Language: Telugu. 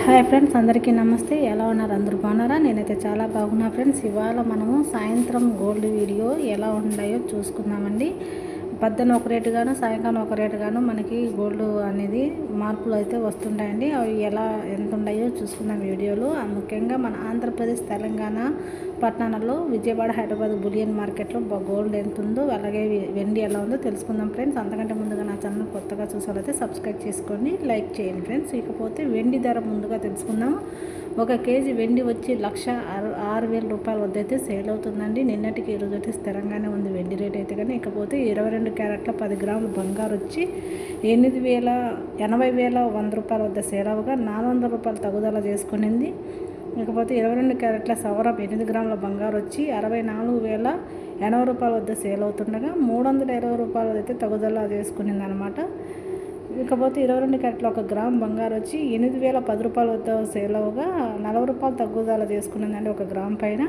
హాయ్ ఫ్రెండ్స్, అందరికీ నమస్తే. ఎలా ఉన్నారు? అందరూ బాగున్నారా? నేనైతే చాలా బాగున్నా ఫ్రెండ్స్. ఇవాళ మనము సాయంత్రం గోల్డ్ వీడియో ఎలా ఉన్నాయో చూసుకుందామండి. పొద్దున ఒక రేటుగాను సాయంకాలం ఒక రేటుగాను మనకి గోల్డ్ అనేది మార్పులు అయితే వస్తుంటాయండి. అవి ఎంత ఉన్నాయో చూసుకుందాం వీడియోలో. ముఖ్యంగా మన ఆంధ్రప్రదేశ్, తెలంగాణ పట్టణాలలో విజయవాడ, హైదరాబాద్ బులియన్ మార్కెట్లో గోల్డ్ ఎంత ఉందో, అలాగే వెండి ఎలా ఉందో తెలుసుకుందాం ఫ్రెండ్స్. అంతకంటే ముందుగా నా ఛానల్ కొత్తగా చూసారైతే సబ్స్క్రైబ్ చేసుకొని లైక్ చేయండి ఫ్రెండ్స్. ఇకపోతే వెండి ధర ముందుగా తెలుసుకుందాం. ఒక కేజీ వెండి వచ్చి 1,06,000 రూపాయల వద్ద అయితే సేల్ అవుతుందండి. నిన్నటికి ఈరోజు అయితే స్థిరంగానే ఉంది వెండి రేట్ అయితే. కానీ ఇకపోతే 22 క్యారెట్ల 10 గ్రాముల బంగారు వచ్చి 80,100 రూపాయల వద్ద సేల్ అవగా 400 రూపాయలు తగుదల చేసుకునింది. ఇకపోతే 22 క్యారెట్ల సవరం 8 గ్రాముల బంగారు వచ్చి 64,080 రూపాయల వద్ద సేల్ అవుతుండగా 320 రూపాయలు అయితే తగుదల చేసుకునింది అనమాట. ఇకపోతే 22 క్యారెట్ల 1 గ్రామ్ బంగారు వచ్చి 8,010 రూపాయల వద్ద సేల్ అవగా 40 రూపాయలు తగ్గుదల చేసుకునిందండి 1 గ్రామ్ పైన.